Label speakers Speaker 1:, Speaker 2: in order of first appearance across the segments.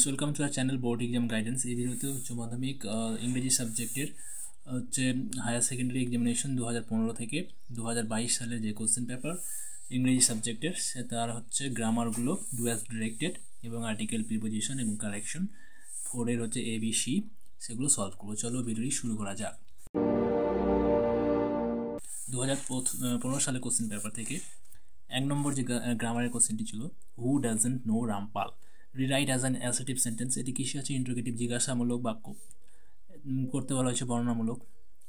Speaker 1: Welcome to our channel board exam guidance. এই ভিডিওতে উচ্চ মাধ্যমিক ইংরেজি সাবজেক্টের হচ্ছে হায়ার সেকেন্ডারি এক্সামিনেশন 2015 থেকে 2022 সালের যে কোশ্চেন পেপার ইংরেজি সাবজেক্টের সে তার হচ্ছে গ্রামারগুলো ডু অ্যাজ ডিরেক্টেড এবং আর্টিকেল প্রিপোজিশন এবং কারেকশন 4 এর হচ্ছে ABC সেগুলো সলভ করবো। চলো ভিডিওটি শুরু করা যাক। 2015 সালের কোশ্চেন পেপার থেকে 1 নম্বর যে গ্রামারের কোশ্চেনটি ছিল, who doesn't know Rampal, rewrite as an assertive sentence. এটি কিসে আছে? ইন্টারোগেটিভ, জিজ্ঞাসামূলক বাক্য করতে বলা হয়েছে, বর্ণনামূলক,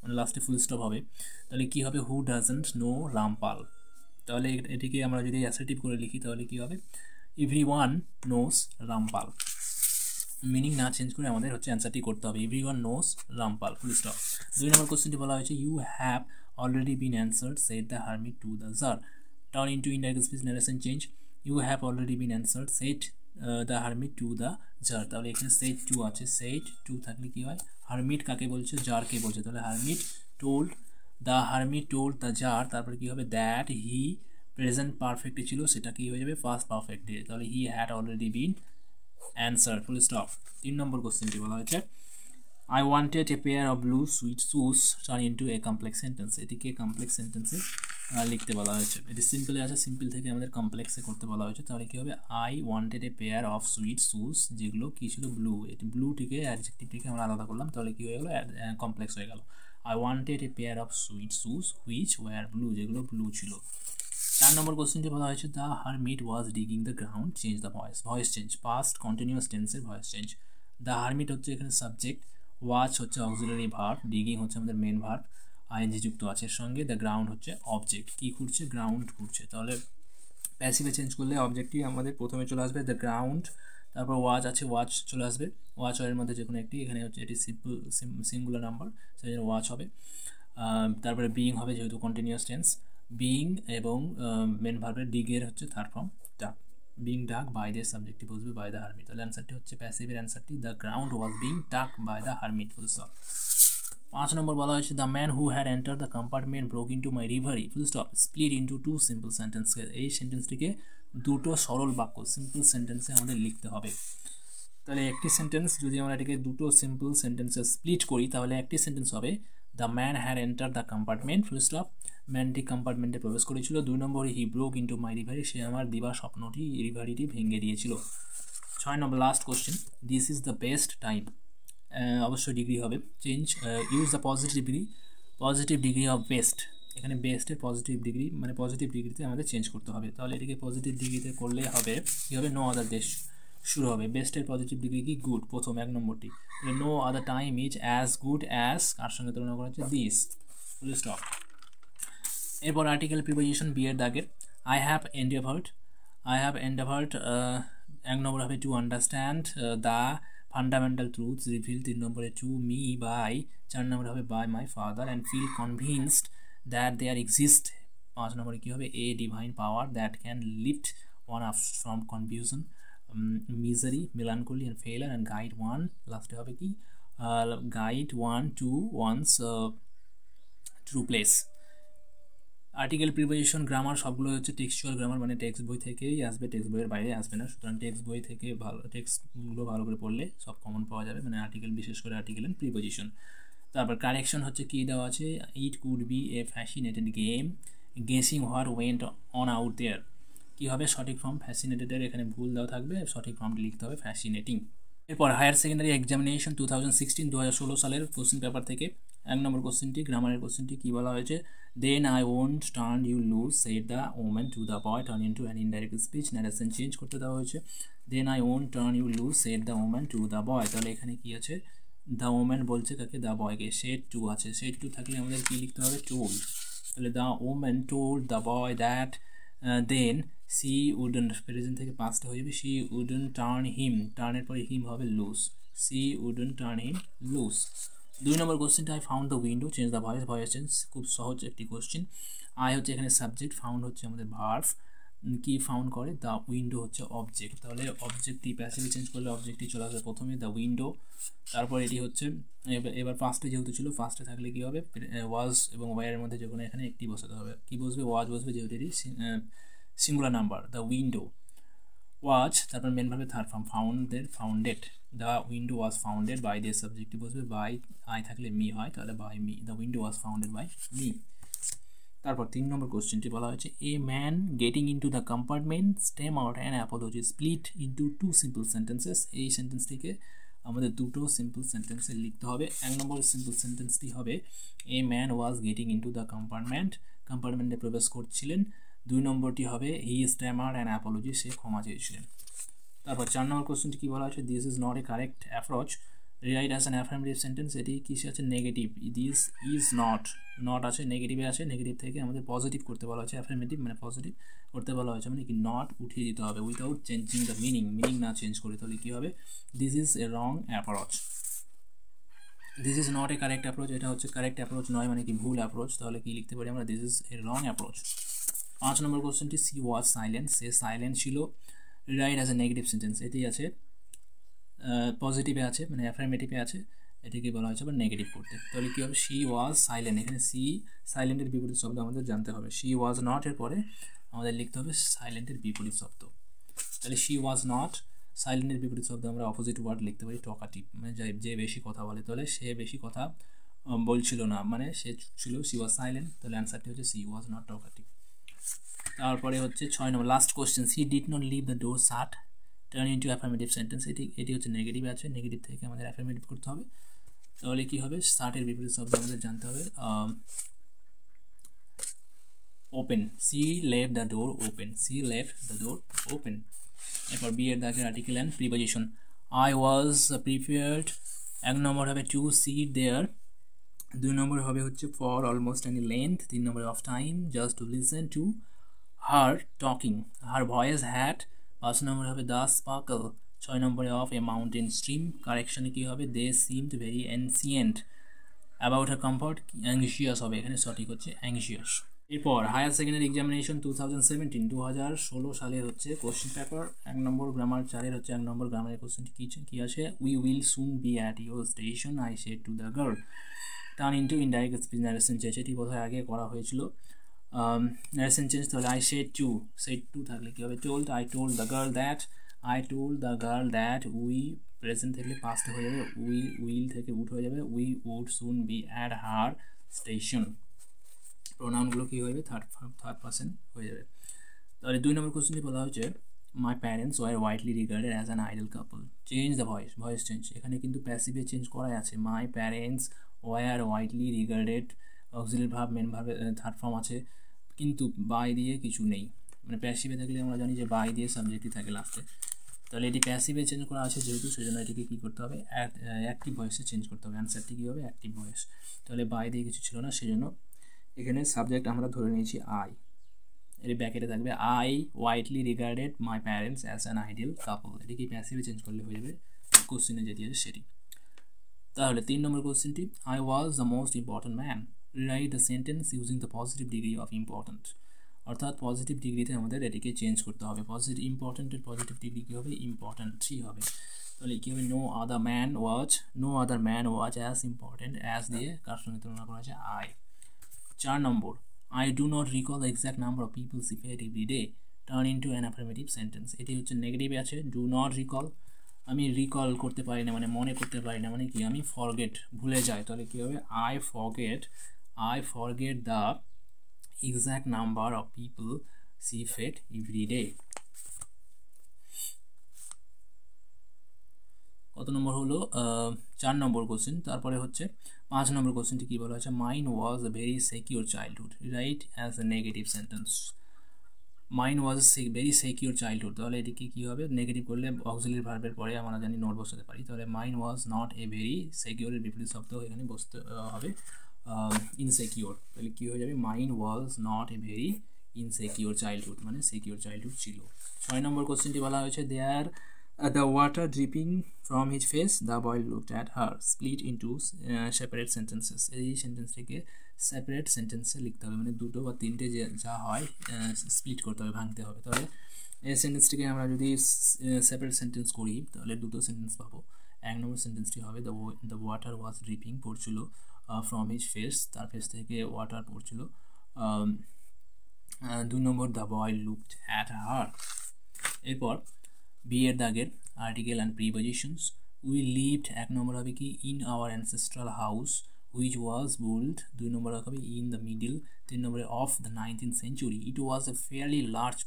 Speaker 1: মানে লাস্টে ফুল স্টপ হবে। তাহলে কি হবে? হু ডাজন্ট নো রামপাল। তাহলে এটিকে আমরা যদি অ্যাসার্টিভ করে লিখি তাহলে কি হবে? Everyone knows Rampal. মিনিং না চেঞ্জ করে আমাদের হচ্ছে অ্যান্সারটি করতে হবে, everyone knows Rampal, full stop. 2 নম্বর কোশ্চেনটি বলা হয়েছে, you have already been answered said the hermit to the czar. Turn into indirect speech narration change. You have already been answered said the hermit to the czar. তাহলে এখানে said to আছে, said to থাকলে কি হয়? Hermit কাকে বলছে? জারকে বলছে। তাহলে হারমিট টোল্ড দ্য জার, তারপরে কি হবে? দ্যাট হি, প্রেজেন্ট পারফেক্টে ছিল, সেটা কি হয়ে যাবে? পাস্ট পারফেক্টে। তাহলে he had already been answer, full stop. 3 নম্বর কোশ্চেনটি বলা হয়েছে, I wanted a pair of blue sweet shoes turn into a complex sentence. এটিকে কমপ্লেক্স সেন্টেন্সে লিখতে বলা হয়েছে। এটি সিম্পলে আছে, সিম্পল থেকে আমাদের কমপ্লেক্সে করতে বলা হয়েছে। তাহলে কি হবে? I wanted a pair of sweet shoes, যেগুলো কি ছিল? ব্লু। এটি ব্লুটিকে অ্যাডজেক্টিভটিকে আমরা আলাদা করলাম, তাহলে কি হয়ে গেল? কমপ্লেক্স হয়ে গেল। I wanted a pair of sweet shoes which were blue, যেগুলো ব্লু ছিল। 4 নম্বর কোশ্চেনটি বলা হয়েছে, the hermit was digging the ground, change the voice. Voice change, past continuous টেন্সের ভয়েস চেঞ্জ। দ্য হারমিট হচ্ছে এখানে সাবজেক্ট, ওয়াচ হচ্ছে অক্সিলারি ভার্ব, ডিগিং হচ্ছে আমাদের মেন ভার্ব, আইএনজি যুক্ত আছে এর সঙ্গে। দ্য গ্রাউন্ড হচ্ছে অবজেক্ট, কি ঘুরছে? গ্রাউন্ড ঘুরছে। তাহলে প্যাসিভে চেঞ্জ করলে অবজেক্টটি আমাদের প্রথমে চলে আসবে দ্য গ্রাউন্ড, তারপর ওয়াচ আছে, ওয়াচ চলে আসবে, ওয়াচ এর মধ্যে যে কোনো একটি, এখানে হচ্ছে এটি সিঙ্গুলার নাম্বার, সেই জন্য ওয়াচ হবে। তারপরে বিইং হবে, যেহেতু কন্টিনিউয়াস টেন্স, বিইং এবং মেন ভার্বের ডিগের হচ্ছে third form dug, being dug by the সাবজেক্টটি বসবে বাই দ্য হারমিট। তাহলে অ্যান্সারটি হচ্ছে প্যাসিভের অ্যান্সারটি the ground was being dug by the hermit, full stop. 5 নম্বর বলা হয়েছে, the man who had enter the compartment broke into my reverie, full stop, split into 2 simple sentence. এই সেন্টেন্সটিকে দুটো সরল বাক্য, সিম্পল সেন্টেন্সে আমাদের লিখতে হবে। তাহলে একটি সেন্টেন্স যদি আমরা এটাকে দুটো সিম্পল সেন্টেন্সে স্প্লিট করি তাহলে একটি সেন্টেন্স হবে, the man had enter the compartment, full stop, ম্যানটি কম্পার্টমেন্টে প্রবেশ করেছিল। 2 নম্বরে, he broke into my reverie, সে আমার দিবা স্বপ্নটি, রিভারিটি ভেঙে দিয়েছিল। 6 নম্বর last question, this is the best time, অবশ্যই ডিগ্রি হবে, change, use the positive degree of best. এখানে বেস্টের পজিটিভ ডিগ্রি, মানে পজিটিভ ডিগ্রিতে আমাদের চেঞ্জ করতে হবে। তাহলে এটিকে পজিটিভ ডিগ্রিতে করলে হবে কী হবে? নো আদার দেশ শুরু হবে। বেস্টের পজিটিভ ডিগ্রি কি? গুড, প্রথম 1 নম্বরটি। No other time is as good as, কার সঙ্গে তুলনা করা হচ্ছে? This, full stop. এরপর আর্টিকেল প্রিপোজিশন, বি এর দাগের, আই হ্যাভ এন্ডেভার্ড 1 নম্বর হবে to understand the fundamental truths reveal. 3 নম্বরে টু মি বাই, 4 নম্বরে হবে by my father and feel convinced that there exist. 5 নম্বরে কী হবে? A divine power that can lift one up from confusion, misery, melancholy and failure, and guide one, লাস্টে হবে কি? guide one to one's true place. Article preposition grammar সবগুলো হচ্ছে textual grammar, মানে text বই থেকেই আসবে, টেক্সট বইয়ের বাইরে আসবে না। সুতরাং টেক্সট বই থেকে টেক্সটগুলো ভালো করে পড়লে সব কমন পাওয়া যাবে, মানে আর্টিকেল, বিশেষ করে আর্টিকেল এন্ড প্রিপোজিশন। তারপর কারেকশন হচ্ছে কি দেওয়া আছে, it could be a fascinated game guessing what went on out there. কী হবে? সঠিক ফর্ম ফ্যাসিনেটেডের এখানে ভুল দেওয়া থাকবে, সঠিক ফর্মটি লিখতে হবে ফ্যাসিনেটিং। এরপর হায়ার সেকেন্ডারি এক্সামিনেশন 2016 সালের কোশ্চেন পেপার থেকে 1 নম্বর কোশ্চেনটি, গ্রামারের কোশ্চেনটি কী বলা হয়েছে, then I won't turn you loose said the woman to the boy, turn into an indirect speech, narration change করতে দেওয়া হয়েছে। Then I won't turn you loose said the woman to the boy. তাহলে এখানে কি আছে? The women বলছে কাকে? The বয়কে। সেড টু আছে, সেড টু থাকলে আমাদের কী লিখতে হবে? টোল্ড। তাহলে the women told the boy that then she wouldn't, present থেকে পাস্টে হয়ে যাবে, সি উডেন্ট টার্ন হিম, টার্নের পরে হিম হবে loose, she wouldn't turn him loose. 2 number কোশ্চেনটা, I found the window, change the voice. Voice change খুব সহজ একটি কোশ্চেন। আই হচ্ছে এখানে সাবজেক্ট, ফাউন্ড হচ্ছে আমাদের ভার্ব, কি ফাউন্ড করে? দ্য উইন্ডো হচ্ছে অবজেক্ট। তাহলে অবজেক্টটি প্যাসিভে চেঞ্জ করলে অবজেক্টটি চলে আসবে প্রথমে দ্য উইন্ডো, তারপর এটি হচ্ছে এবার ফার্স্টে যেহেতু ছিল, ফার্স্টে থাকলে কী হবে? ওয়াজ এবং ওয়ারের মধ্যে যে কোনো এখানে একটি বসাতে হবে। কী বসবে? ওয়াজ বসবে, যেহেতু এটি singular number, the window was, তারপর মেন ভাবে third form founded, the window was founded by দিয়ে সাবজেক্টিভ বসবে, বাই আই থাকলে মি হয়, তাহলে by me, the window was founded by me. তারপর 3 নম্বর কোশ্চেনটি বলা হয়েছে a man getting into the compartment stammered and apology split into 2 simple sentences. এই সেন্টেন্সটিকে আমাদের দুটো সিম্পল সেন্টেন্সে লিখতে হবে। 1 নম্বর সিম্পল সেন্টেন্সটি হবে a man was getting into the কম্পার্টমেন্টে প্রবেশ করছিলেন। 2 নম্বরটি হবে হি স্ট্যামার্ড অ্যান্ড অ্যাপোলজি, সে ক্ষমা চেয়েছিলেন। তারপর 4 নম্বর কোশ্চেনটি কী বলা হয়েছে this is not a correct approach, rewrite as an affirmative sentence. এটি কিসে আছে নেগেটিভ, দিস ইজ নট আছে নেগেটিভে আছে, নেগেটিভ থেকে আমাদের পজিটিভ করতে বলা হয়েছে, অ্যাফার্মেটিভ মানে পজিটিভ করতে বলা হয়েছে, মানে কি নট উঠিয়ে দিতে হবে উইদাউট চেঞ্জিং দ্য মিনিং না চেঞ্জ করে, তাহলে কী হবে this is a wrong approach. This is not a correct approach, এটা হচ্ছে কারেক্ট অ্যাপ্রোচ নয়, মানে কি ভুল অ্যাপ্রোচ, তাহলে কি লিখতে পারি আমরা this is a wrong approach. 5 নম্বর কোশ্চেনটি সি ওয়াজ সাইলেন্ট, সে সাইলেন্ট ছিল, write as a negative sentence. এটি আছে পজিটিভে আছে মানে অ্যাফার্মেটিভে আছে, এটিকে বলা হয়েছে আবার নেগেটিভ করতে, তাহলে কী হবে শি ওয়াজ সাইলেন্ট, এখানে সি সাইলেন্টের বিপরীত শব্দ আমাদের জানতে হবে, শি ওয়াজ নট এর পরে আমাদের লিখতে হবে সাইলেন্টের বিপরীত শব্দ, তাহলে শি ওয়াজ নট, সাইলেন্টের বিপরীত শব্দ আমরা অপোজিট ওয়ার্ড লিখতে পারি টকাটিভ, মানে যে বেশি কথা বলে, তাহলে সে বেশি কথা বলছিল না, মানে সে ছিল শি ওয়াজ সাইলেন্ট, তাহলে অ্যান্সারটি হচ্ছে শি ওয়াজ নট টকাটিভ। তারপরে হচ্ছে 6 নম্বর last question he did not leave the door shut turn into affirmative sentence. এটি হচ্ছে নেগেটিভ আছে, নেগেটিভ থেকে আমাদের অ্যাফার্মেটিভ করতে হবে, তাহলে কি হবে শার্টের বিপরীত শব্দ আমাদের জানতে হবে open, she left the door open, she left the door open. এরপর বি এর দাগের article and preposition, I was prepared 1 নম্বর হবে টু সিট দেয়ার, 2 নম্বর হবে হচ্ছে for almost any length, 3 number of time just to listen to her talking, her voice hat, 5 নম্বরে হবে the sparkle, 6 নম্বরে of a mountain stream, কারেকশনে কী হবে they seemed very ancient, about her comfort anxious হবে, এখানে সঠিক হচ্ছে অ্যাংশিয়াস। এরপর হায়ার সেকেন্ডারি এক্সামিনেশন 2017 সালের হচ্ছে কোশ্চেন পেপার 1 নম্বর গ্রামার 4-এর হচ্ছে 1 নম্বর গ্রামারের কোশ্চেনটি কী আছে we will soon B at your station I said to the girl, turn into indirect speech narration change, এটি বোধহয় আগে করা হয়েছিল, ন্যারেশন চেঞ্জ, তাহলে আই সেড টু থাকলে কী হবে told, I told the girl that, we present থেকে past হয়ে যাবে, উইল থেকে উড হয়ে যাবে, we would soon B at her station, প্রোনাউনগুলো কী হয়ে যাবে থার্ড পার্সন হয়ে যাবে। তাহলে 2 নম্বর কোশ্চেনটি বলা হচ্ছে my parents were widely regarded as an ideal couple, change the voice change, এখানে কিন্তু প্যাসিভে চেঞ্জ করাই আছে, my parents were widely regarded, auxiliary verb main ভার্বে থার্ড ফর্ম আছে, কিন্তু বাই দিয়ে কিছু নেই, মানে প্যাসিভে থাকলে আমরা জানি যে বাই দিয়ে সাবজেক্টই থাকে লাস্টে, তাহলে এটি প্যাসিভে চেঞ্জ করা আছে যেহেতু সেজন্য এটিকে কী করতে হবে অ্যাক্টিভ ভয়েসে চেঞ্জ করতে হবে, অ্যান্সারটি কী হবে অ্যাক্টিভ ভয়েস, তাহলে বাই দিয়ে কিছু ছিল না সেজন্য এখানে সাবজেক্ট আমরা ধরে নিয়েছি আই, এর ব্যাকেটে থাকবে I widely regarded my parents as an ideal কাপল, এটিকে প্যাসিভে চেঞ্জ করলে হয়ে যাবে কোশ্চেনে যেটি আছে সেটি। তাহলে 3 নম্বর কোশ্চেনটি I was the most important man, write the sentence using the positive degree of important, অর্থাৎ পজিটিভ ডিগ্রিতে আমাদের এটিকে চেঞ্জ করতে হবে, পজিটিভ ইম্পর্ট্যান্টের পজিটিভ ডিগ্রি কী হবে ইম্পর্ট্যান্ট 3 হবে, তাহলে কী হবে no other man was as important as দিয়ে কার সঙ্গে তুলনা করা আছে আই। 4 নম্বর I do not recall the exact number of people see it every day, turn into an affirmative sentence, এটি হচ্ছে নেগেটিভে আছে do not recall, আমি রিকল করতে পারি না মানে মনে করতে পারি না, মানে কি আমি ফরগেট ভুলে যাই, তাহলে কী হবে I forget the exact number of people see fit every day। কত নম্বর হলো 4 নম্বর কোশ্চেন। তারপরে হচ্ছে 5 নম্বর কোশ্চেনটি কী বলা হয়েছে mine was a very secure childhood, right as a negative sentence, mine was a very secure childhood, তাহলে এটিকে কী হবে নেগেটিভ করলে অক্সিলারি ভার্বের পরে আমরা জানি নোট বসাতে পারি, তাহলে mine was not a very সিকিউরের বিপরীত শব্দ এখানে বসতে হবে ইনসিকিউর, তাহলে কী হয়ে যাবে mine was not a very insecure childhood, মানে সিকিউর চাইল্ডহুড ছিল। 6 নম্বর কোশ্চেনটি বলা হয়েছে দেয়ার the water dripping from his face, the boy looked at her, split into separate sentences, এই সেন্টেন্সটিকে সেপারেট সেন্টেন্সে লিখতে হবে, মানে 2 বা 3টে যা হয় স্প্লিট করতে হবে ভাঙতে হবে, তাহলে এই সেন্টেন্সটিকে আমরা যদি সেপারেট সেন্টেন্স করি তাহলে 2টো সেন্টেন্স পাবো। 1 নম্বর সেন্টেন্সটি হবে দ্য ওয়াটার ওয়াজ ড্রিপিং পড়ছিল ফ্রম হিজ ফেস, তার ফেস থেকে ওয়াটার পড়ছিল, 2 নম্বর the boy looked at her. এরপর বি এর দাগের article and prepositions. We lived এক নম্বর হবে কি in our ancestral house which was built, 2 নম্বর হবে ইন দ্য মিডল, 3 নম্বরে of the 19th century it was a fairly large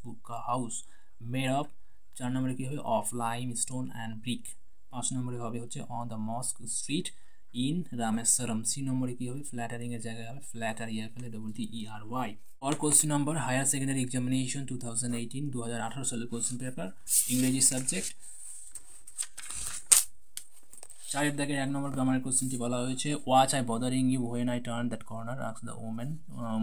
Speaker 1: house made of, 4 নম্বরে কী হবে of lime stone and brick, 5 নম্বরে হবে হচ্ছে on the mosque street in Rameswaram, C নম্বরে কী হবে ফ্ল্যাটারিং এর জায়গায় হবে ফ্ল্যাটারিয়ার ফেলে WTERY। और question number higher secondary examination 2018 2018 সালের কোশ্চেন পেপার ইংরেজি সাবজেক্ট। 4 এর দাগের 1 নম্বর গ্রামারের কোশ্চেনটি বলা হয়েছে watch I bothering you when I turn that corner ask the women,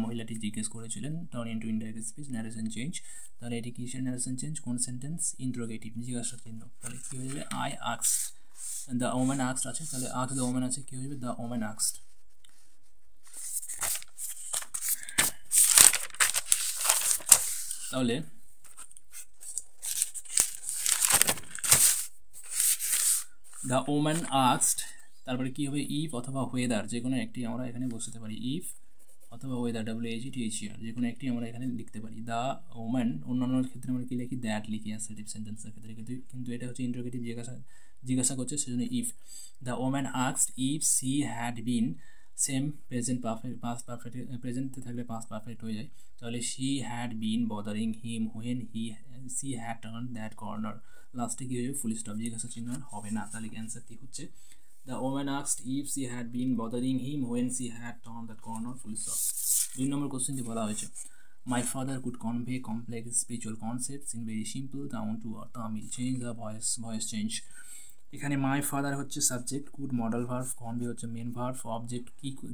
Speaker 1: মহিলাটি জিজ্ঞেস করেছিলেন turn into indirect speech narration change, তাহলে এটি কিসের ন্যারেশন চেঞ্জ, কোন সেন্টেন্স, ইন্টারোগেটিভ জিজ্ঞাসা চিহ্ন, তাহলে কী হয়ে যাবে I asked, the women asked আছে, তাহলে আস্ক দ্য ওমেন আছে, কী হয়ে যাবে দ্য ওমেন আস্কড। তাহলে দ্য ওম্যান আস্কড, তারপরে কী হবে ইফ অথবা ওয়েদার, যে কোনো একটি আমরা এখানে বসাতে পারি, ইফ অথবা ওয়েদার WHETHER যে কোনো একটি আমরা এখানে লিখতে পারি। দ্য ওম্যান, অন্যান্য ক্ষেত্রে আমরা কী লিখি দ্যাট লিখি অ্যাসার্টিভ সেন্টেন্সের ক্ষেত্রে, কিন্তু এটা হচ্ছে ইন্টারোগেটিভ জিজ্ঞাসা করছে, সেজন্য if. The woman asked if she had been, same present perfect past perfect, প্রেজেন্টে থাকলে পাস্ট পারফেক্ট হয়ে যায়, তাহলে she had been bothering him when she had turn that corner, লাস্টে কী হয়ে যাবে ফুল স্টপ, জিজ্ঞাসা চিহ্ন হবে না, তাহলে অ্যান্সারটি হচ্ছে the woman asked if she had been bothering him when she had turn that corner full stop. 2 নম্বর কোশ্চেনটি বলা হয়েছে মাই father could convey complex spiritual concepts in very simple down to earth, Tamil change the voice change. এখানে মাই father হচ্ছে subject, could modal verb, convey হচ্ছে main verb, object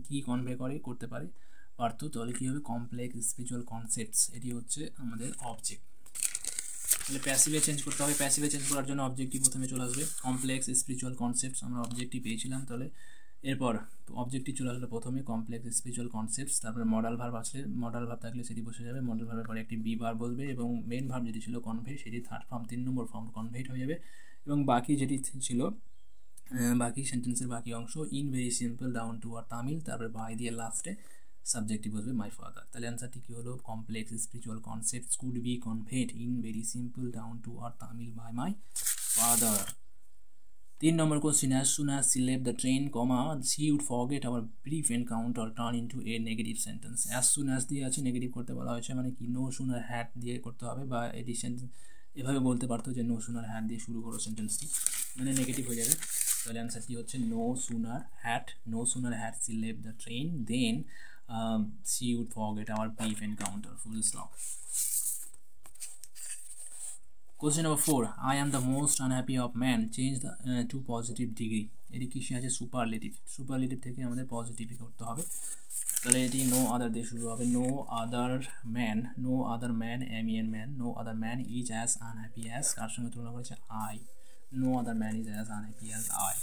Speaker 1: কী convey করতে পারে পারতো, তাহলে কী হবে কমপ্লেক্স স্পিরিচুয়াল কনসেপ্টস, এটি হচ্ছে আমাদের অবজেক্ট। তাহলে প্যাসিভে চেঞ্জ করতে হবে, প্যাসিভে চেঞ্জ করার জন্য অবজেক্টটি প্রথমে চলে আসবে, কমপ্লেক্স স্পিরিচুয়াল কনসেপ্টস আমরা অবজেক্টটি পেয়েছিলাম, তাহলে এরপর অবজেক্টটি চলে আসলে প্রথমে কমপ্লেক্স স্পিরিচুয়াল কনসেপ্টস, তারপরে মডেল ভার্ব আসলে, মডেল ভার্ব থাকলে সেটি বসে যাবে, মডেল ভার্বের পরে একটি বি ভার্ব বসবে এবং মেন ভার্ব যেটি ছিল কনভে সেটি থার্ড ফর্ম 3 নম্বর ফর্ম কনভেট হয়ে যাবে, এবং বাকি যেটি ছিল বাকি সেন্টেন্সের বাকি অংশ in very simple down to আর তামিল, তারপরে বাই দিয়ে লাস্টে সাবজেক্টটি বসবে মাই ফাদার। তাহলে অ্যান্সারটি কী হলো complex spiritual concepts could be conveyed in very simple down to R Tamil by my father. 3 number question as soon as she left the train, she would forget our brief encounter turn into a negative sentence. as soon as দিয়ে আছে negative করতে বলা হয়েছে, মানে কি no sooner had দিয়ে করতে হবে, বা এটি সেন্টেন্স এভাবে বলতে পারতো যে no sooner had দিয়ে শুরু করো সেন্টেন্সটি, মানে নেগেটিভ হয়ে যাবে, তাহলে অ্যান্সারটি হচ্ছে no sooner had she left the train then she would forget our brief encounter full stop. Question number 4 I am the most unhappy of man change the to positive degree, এটি কিসে আছে superlative থেকে আমাদের positive করতে হবে, তাহলে এটি no other দিয়ে শুরু হবে, no other man man no other man is as unhappy as, কার সঙ্গে তুলনা করেছে I, no other man is as unhappy as I।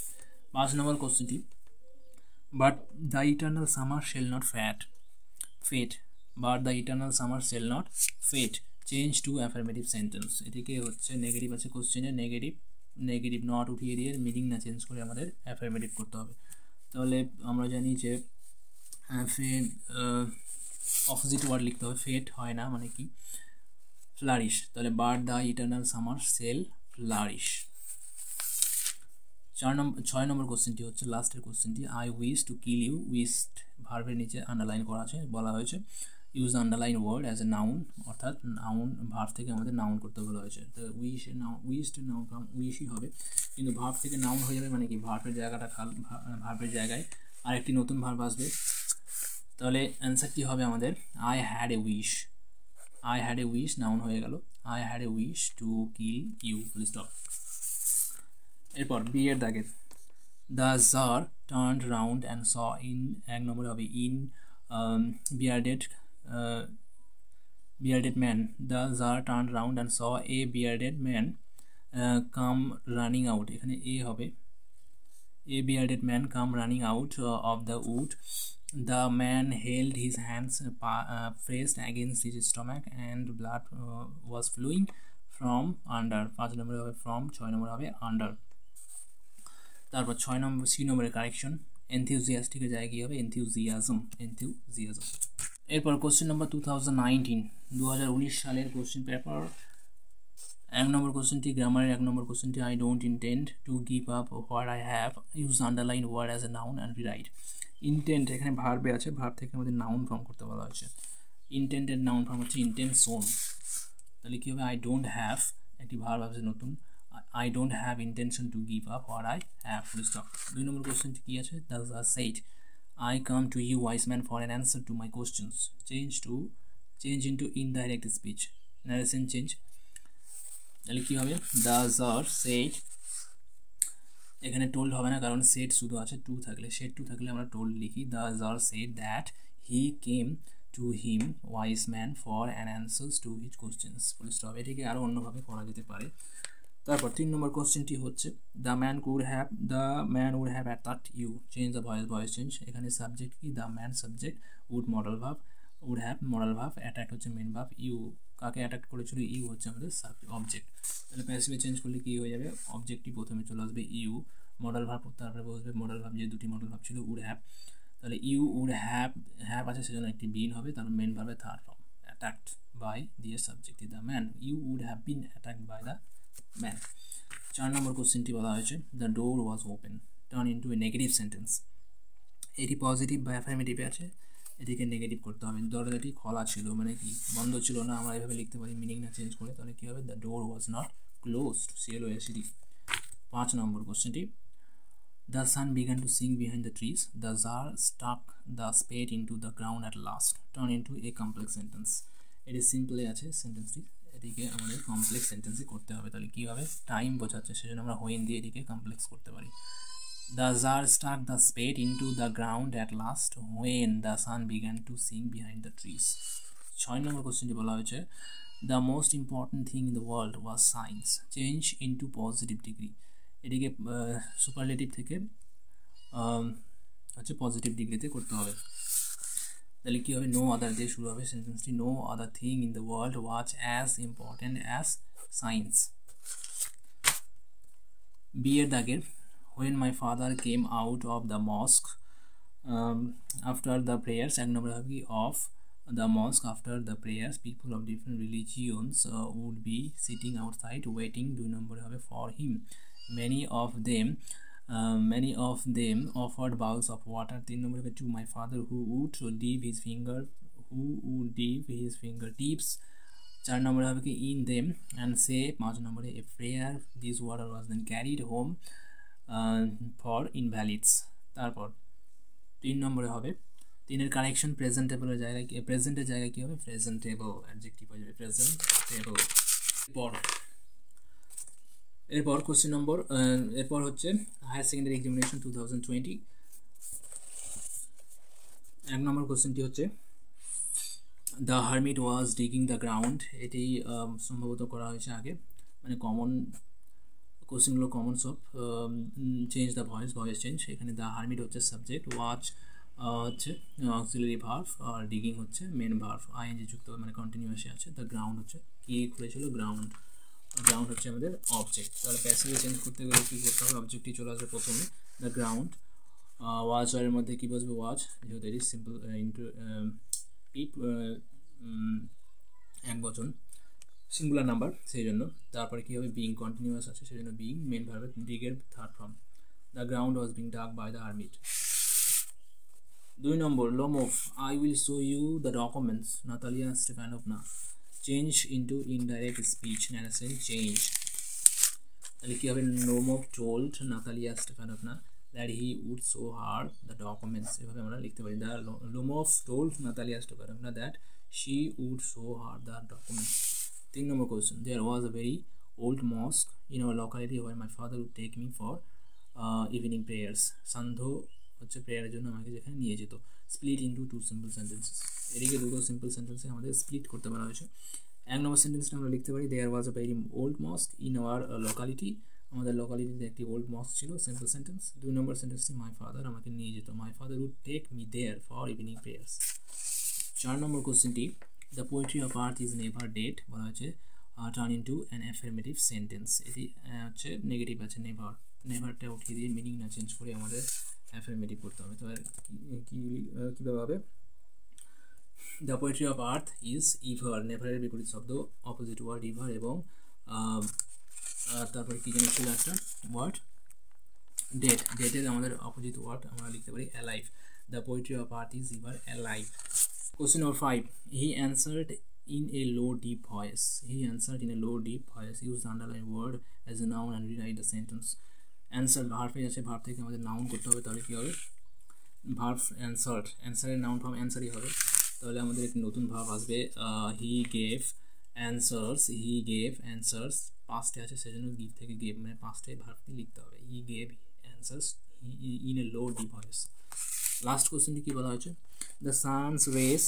Speaker 1: 5 নম্বর কোশ্চেনটি but the eternal summer shall not fade but the eternal summer shall not fade change to affirmative sentence, এটিকে হচ্ছে negative আছে কোশ্চেনে, negative not উঠিয়ে দিয়ে মিনিং না change করে আমাদের অ্যাফার্মেটিভ করতে হবে, তাহলে আমরা জানি যে ফেড অপোজিট ওয়ার্ড লিখতে হবে, ফেড হয় না মানে কি ফ্লারিশ, তাহলে but the eternal summer shall flourish. 6 নম্বর কোশ্চেনটি হচ্ছে লাস্টের কোশ্চেনটি I wish to kill you, wished ভার্বের নিচে আন্ডারলাইন করা আছে, বলা হয়েছে use the underline word as a noun, অর্থাৎ নাউন ভার্ব থেকে আমাদের নাউন করতে বলা হয়েছে, তো উইশড নাউন উইশই হবে, কিন্তু ভার্ব থেকে নাউন হয়ে যাবে, মানে কি ভার্বের ভার্বের জায়গায় আরেকটি নতুন ভার্ব আসবে, তাহলে অ্যান্সারটি হবে আমাদের I had a wish noun হয়ে গেল, I had a wish to kill you full stop. এরপর বি এর দাগের the jar turned round and saw in, 1 নম্বরে হবে in bearded man, the czar turned round and saw a bearded man come running out, এখানে a হবে a bearded man come running out of the wood, the man held his hands pressed against his stomach and blood was flowing from under, 5 নম্বরে হবে from, 6 নম্বরে হবে under। তারপর 6 number C নম্বরের correction এনথিউজিয়াস্টিকের জায়গায় কী হবে এনথিউজিয়াজম। এরপর কোশ্চেন নম্বর 2019 সালের কোশ্চেন পেপার এক নম্বর কোশ্চেনটি গ্রামারের এক নম্বর কোশ্চেনটি I don't intend to give up what I have use underline word as a noun and rewrite. Intent এখানে ভার্বে আছে, ভার্ব থেকে আমাদের নাউন ফর্ম করতে বলা হয়েছে। ইন্টেন্টের নাউন ফর্ম হচ্ছে ইন্টেনশন। তাহলে কী হবে, আই ডোন্ট হ্যাভ একটি ভার্ব আছে নতুন, I don't have intention to give up what I have, full stop. 2 নম্বর কোশ্চেনটি কী আছে, the said I come to you wise man for an answer to my questions. Change into indirect speech, narration change। তাহলে কি হবে, the czar said, এখানে told হবে না কারণ said শুধু আছে, টু থাকলে said টু থাকলে আমরা told লিখি। the czar said that he came to him wise man for an answers to his questions, full stop. এটিকে আরও অন্যভাবে করা যেতে পারে। তারপর 3 নম্বর কোশ্চেনটি হচ্ছে the man would have attacked you, change the voice change. এখানে সাবজেক্ট কি, the man subject, would modal verb, would have modal verb, attack হচ্ছে মেন ভার্ব, ইউ কাকে অ্যাটাক করেছিল, ইউ হচ্ছে আমাদের অবজেক্ট। তাহলে প্যাসিভে চেঞ্জ করলে কি হয়ে যাবে, অবজেক্টটি প্রথমে চলে আসবে ইউ, মডেল ভার্ব তারপরে বসবে মডেল ভার্ব, যে দুটি মডেল ভার্ব ছিল উড হ্যাভ। তাহলে ইউ উড হ্যাভ আছে সেজন্য একটি বিন হবে, তারপর মেন ভার্বের থার্ড ফর্ম অ্যাটাকড বাই দিয়ে subject the man, you would have been attacked by the man. 4 নম্বর কোশ্চেনটি বলা হয়েছে the door was open turn into a negative sentence. এটি পজিটিভ বা অ্যাফার্মেটিভে আছে, এটিকে নেগেটিভ করতে হবে। দরজাটি খোলা ছিল মানে কি, বন্ধ ছিল না, আমরা এভাবে লিখতে পারি মিনিং না চেঞ্জ করে। তাহলে কী হবে, the door was not closed, CLOSED। 5 নম্বর কোশ্চেনটি the sun began to sing behind the trees, the jar stuck the spade into the ground at last turn into a complex sentence. এটি সিম্পলে আছে সেন্টেন্সটি, এটিকে আমাদের কমপ্লেক্স সেন্টেন্সই করতে হবে। তাহলে কী হবে, টাইম বোঝাচ্ছে সেজন্য আমরা হোয়েন দিয়ে এটিকে কমপ্লেক্স করতে পারি। The jar stuck the spade into the ground at last when the sun began to sing behind the trees. 6 নম্বর কোশ্চেনটি বলা হয়েছে the most important thing in the world was science, change into positive degree. এটিকে superlative থেকে হচ্ছে positive ডিগ্রিতে করতে হবে। তাহলে কী হবে, নো আদার দিয়ে শুরু হবে সেন্টেন্সটি, no other thing in the world was as important as science. বিয়ের দাগের when my father came out of the mosque after the prayers, এক নম্বর হবে কি, of the mosque after the prayers people of different religions would be sitting outside waiting, 2 নম্বরে হবে for him, many of them offered bowls of water, 3 নম্বরে হবে to my father who would dip his fingertips, 4 নম্বরে হবে কি in them and say, 5 নম্বরে a prayer, this water was then carried home for invalids। তারপর 3 নম্বরে হবে 3-এর correction, প্রেজেন্টেবলের জায়গায় প্রেজেন্টের জায়গায় কী হবে, প্রেজেন্টেবল অ্যাডজেক্টিভ হয়ে যাবে, প্রেজেন্টেবল। এরপর কোশ্চেন নম্বর এরপর হচ্ছে হায়ার সেকেন্ডারি এক্সামিনেশন 2020। 1 নম্বর কোশ্চেনটি হচ্ছে the hermit was digging the ground, এটি সম্ভবত করা হয়েছে আগে, মানে কমন কোশ্চেনগুলো কমন সব। চেঞ্জ দ্য ভয়েস চেঞ্জ, এখানে দ্য হারমিট হচ্ছে সাবজেক্ট, ওয়াচ হচ্ছে অক্সিলারি ভার্ব, আর ডিগিং হচ্ছে মেন ভার্ব, আইএনজি যুক্ত মানে কন্টিনিউয়াসে আছে। দ্য গ্রাউন্ড হচ্ছে কী করেছিল, গ্রাউন্ড হচ্ছে আমাদের অবজেক্ট। তাহলে প্যাসিভে চেঞ্জ করতে গেলে কী করতে হবে, অবজেক্টটি চলে আসবে প্রথমে, দ্য গ্রাউন্ড, ওয়াচ এর মধ্যে কী বসবে, ওয়াচ, যেহেতু এটি সিম্পল ইন্টু পিপ এক বচন সিঙ্গুলার নাম্বার সেই জন্য। তারপরে কী হবে, বিং কন্টিনিউয়াস আছে সেই জন্য বিং, মেন ভার্বের ডিগের third form, the ground was being dug by the hermit. 2 নম্বর Lomov, I will show you the documents, Natalia Stepanovna, change into indirect speech, narration change. তাহলে কী হবে, Lomov told Natalia Stepanovna that he would show her the documents, এভাবে আমরা লিখতে পারি, the Lomov told Natalia Stepanovna that she would show her the documents. 3 নম্বর question, there was a very old mosque in our locality where my father would take me for evening prayers, সান্ধ্য হচ্ছে প্রেয়ারের জন্য আমাকে যেখানে নিয়ে যেত। Split into 2 simple sentences, এদিকে 2 simple সেন্টেন্সে আমাদের স্প্লিট করতে বলা হয়েছে। 1 নম্বর সেন্টেন্সটা আমরা লিখতে পারি, there was a very old mosque in our locality, আমাদের লোকালিটিতে একটি ওল্ড মস্ক ছিল, সিম্পল সেন্টেন্স। 2 নম্বর সেন্টেন্সটি মাই ফাদার আমাকে নিয়ে যেত, my father would take me there for evening prayers. 4 নম্বর কোশ্চেনটি the poetry of earth is never dead বলা হয়েছে, turn into an affirmative sentence, এটি হচ্ছে নেগেটিভ আছে, নেভারটা উঠিয়ে দিয়ে মিনিং না চেঞ্জ করে আমাদের অ্যাফার্মেটিভ করতে হবে। তো কীভাবে হবে, the poetry of earth is ever, নেভারের বিপরীত শব্দ অপোজিট ওয়ার্ড ইভার, এবং তারপরে কি যেন ছিল একটা ওয়ার্ড, ডেট, ডেটের আমাদের অপোজিট ওয়ার্ড আমরা লিখতে পারি alive. The poetry of art is ever alive. Question number 5. He answered in a low deep voice. He answered in a low deep voice. Use the underlined word as a noun and rewrite the sentence. Answer verb আছে, verb থেকে আমাদের noun করতে হবে, তাহলে কি হবে verb answered, অ্যান্সারের noun form অ্যান্সারই হবে। তাহলে আমাদের একটি নতুন ভার্ব আসবে he gave answers, he gave answers, পাস্টে আছে সেজন্য গিভ থেকে গেভ মানে পাস্টে ভার্বটি লিখতে হবে। He gave answers in a low deep voice. Last কোশ্চেনটি কী বলা হয়েছে, the sun's rays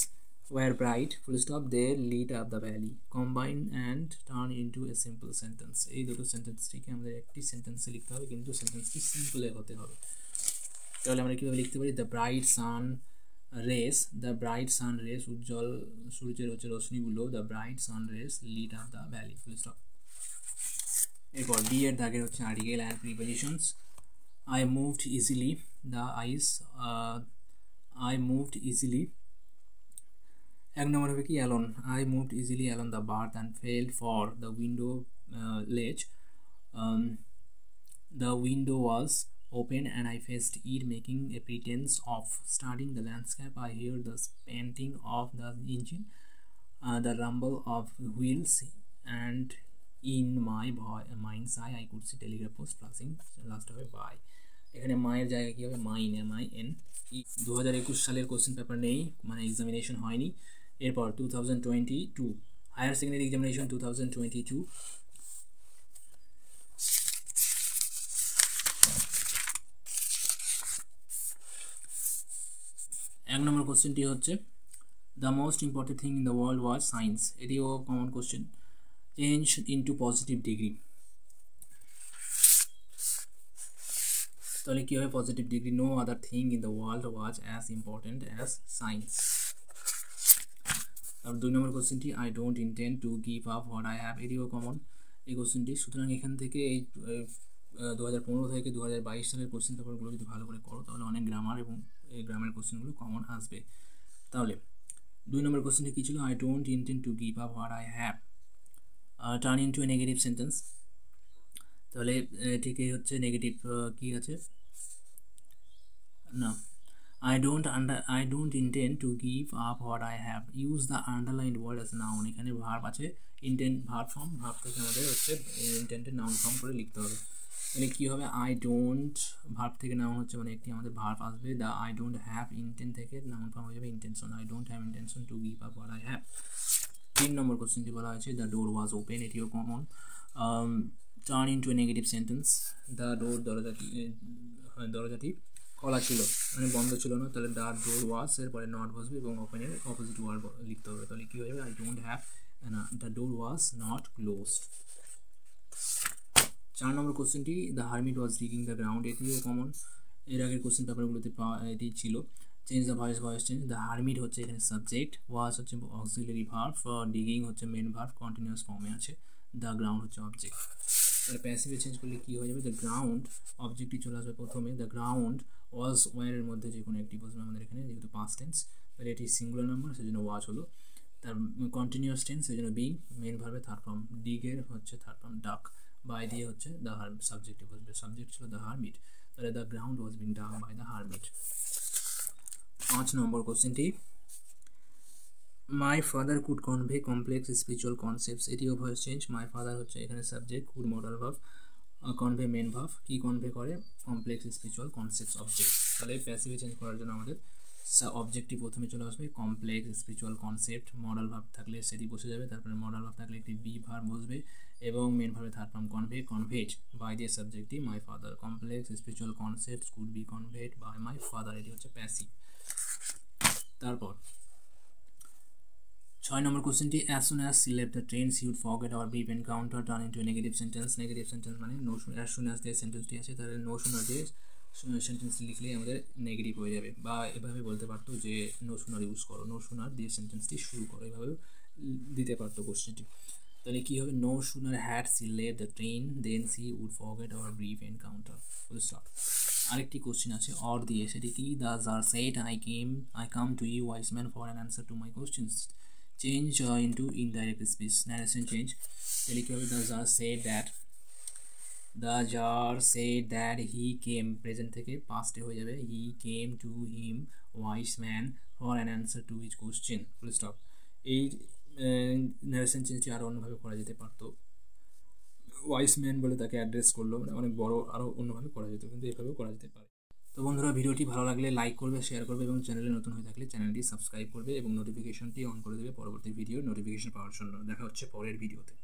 Speaker 1: were bright full stop they lit up the valley combine and turn into a simple sentence. এই দুটো সেন্টেন্সটিকে আমাদের একটি সেন্টেন্সে লিখতে হবে, কিন্তু সেন্টেন্সটি সিম্পলে হতে হবে। তাহলে আমরা কীভাবে লিখতে পারি, the bright sun rays, the bright sun rays উজ্জ্বল সূর্যের হচ্ছে রশ্মিগুলো, the bright sun rays lit up the valley full stop. এরপর বি এর দাগের হচ্ছে article and prepositions. I moved easily the ice, I moved easily, এক নম্বর হবে কি alone, I moved easily along the bath and felt for the window ledge, the window was open and I faced it making a pretense of studying the landscape. I heard the panting of the engine, the rumble of wheels, and in my mind's eye I could see telegraph post flashing, last হবে by। এখানে মায়ের জায়গায় কী হবে mine, MIN। 2021 সালের question paper নেই, মানে examination হয়নি। এরপর 2022 হায়ার সেকেন্ডারি এক্সামিনেশন 2022। এক নম্বর কোশ্চেনটি হচ্ছে the most important thing in the world was science, এটিও common question. Change into positive degree, তাহলে কী হবে positive degree, no other thing in the world was as important as science. আর 2 নম্বর কোশ্চেনটি I don't intend to give up what I have, এটিও common এই কোশ্চেনটি। সুতরাং এখান থেকে এই 2015 থেকে 2022 সালের কোশ্চেন পেপারগুলো যদি ভালো করে করো তাহলে অনেক গ্রামার এবং এই গ্রামের কোশ্চেনগুলো কমন আসবে। তাহলে 2 নম্বর কোশ্চেনটি কী ছিল, I don't intend to give up what I have, turn into a negative sentence. তাহলে এটিকে হচ্ছে নেগেটিভ কী আছে না, I don't intend to give up what I have. Use the underlined word as noun. এখানে ভার্ব আছে intent, verb form, verb থেকে আমাদের হচ্ছে ইন্টেন্টেড নাউন ফর্ম করে লিখতে হবে। তাহলে কী হবে আই ডোন্ট, ভার্ব থেকে নাউন হচ্ছে মানে একটি আমাদের ভার্ব আসবে, the I don't have intent থেকে নাউন ফর্ম হয়ে যাবে intention, I don't have intention to give up what I have. 3 নম্বর কোশ্চেনটি বলা হয়েছে দ্য ডোর ওয়াজ ওপেন, এটিও common. Turn into a negative sentence, the door দরজাটি খোলা ছিল মানে বন্ধ ছিল না, তাহলে দ্য ডোর ওয়াজ এরপরে নট বসবে এবং ওপেনের অপোজিট ওয়ার্ড লিখতে হবে। তাহলে কী হয়ে যাবে আই ডোন্ট হ্যাভ, না the door was not closed. 4 নম্বর কোশ্চেনটি the hermit was digging the ground, এটিও কমন, এর আগের কোশ্চেন পেপারগুলোতে এটি ছিল। Change the voice, voice change, the hermit হচ্ছে এখানে সাবজেক্ট, ওয়াজ হচ্ছে অক্সিলারি ভার্ব, ডিগিং হচ্ছে মেন ভার্ব কন্টিনিউয়াস ফর্মে আছে, দ্য গ্রাউন্ড হচ্ছে অবজেক্ট। তাহলে প্যাসিভে চেঞ্জ করলে কী হয়ে যাবে, দ্য গ্রাউন্ড অবজেক্টটি চলে আসবে প্রথমে, দ্য গ্রাউন্ড ওয়াজ ওয়ারের মধ্যে যে কোনো একটি বসবে আমাদের এখানে, যেহেতু পাস্ট টেন্স তাহলে এটি সিঙ্গুলার নাম্বার সেজন্য ওয়াজ হলো। তার কন্টিনিউয়াস টেন্স সেজন্য বিং, মেন ভার্বে থার্ড ফর্ম, ডিগের হচ্ছে থার্ড ফর্ম ডাক, বাই দিয়ে হচ্ছে দ্য সাবজেক্টে বসবে, সাবজেক্ট ছিল দ্য হারমিট, তাহলে the ground was being dug by the hermit. 5 নম্বর কোশ্চেনটি my father could convey complex spiritual concepts, এটিও ভয়েস চেঞ্জ, মাই ফাদার হচ্ছে এখানে subject, could modal verb, convey main verb, কি কনভে করে কমপ্লেক্স স্পিরিচুয়াল কনসেপ্টস অবজেক্ট। তাহলে প্যাসিভে change করার জন্য আমাদের অবজেক্টটি প্রথমে চলে আসবে complex spiritual concept, modal verb থাকলে সেটি বসে যাবে, তারপরে মডাল ভার্ব থাকলে একটি বি ভার্ব বসবে এবং মেন ভার্বে third form convey, conveyed by দিয়ে সাবজেক্টটি my father, complex spiritual concepts could be conveyed by my father, এটি হচ্ছে প্যাসিভ। তারপর 6 নম্বর কোশ্চেনটি as soon as she left the train she would forget our brief encounter, turn into a negative sentence। Negative sentence মানে no as soon as যে সেন্টেন্সটি আছে তাহলে no sooner যে সেন্টেন্সটি লিখলেই আমাদের নেগেটিভ হয়ে যাবে, বা এভাবে বলতে পারতো যে নো সুনার ইউজ করো, নো সুনার দিয়ে সেন্টেন্সটি শুরু করো, এভাবে দিতে পারতো কোশ্চেনটি। তাহলে কী হবে no sooner had she left the train then she would forget our brief encounter, full stop. আরেকটি কোশ্চেন আছে অর দিয়ে, সেটি কি the tsar said I come to you wise man for an answer to my questions, change into indirect speech, narration change. তাহলে কী হবে, the tsar said that he came, present থেকে পাস্টে হয়ে যাবে, he came to him wise man for an answer to his question, full stop. এই narration চেঞ্জটি আরও অন্যভাবে করা যেতে পারতো, ওয়াইস ম্যান বলে তাকে অ্যাড্রেস করলো, মানে অনেক বড়, আরও অন্যভাবে করা যেত, কিন্তু এভাবেও করা যেতে পারে। তো বন্ধুরা, ভিডিওটি ভালো লাগলে লাইক করবে, শেয়ার করবে এবং চ্যানেলে নতুন হয়ে থাকলে চ্যানেলটি সাবস্ক্রাইব করবে এবং নোটিফিকেশনটি অন করে দেবে পরবর্তী ভিডিওর নোটিফিকেশন পাওয়ার জন্য। দেখা হচ্ছে পরের ভিডিওতে।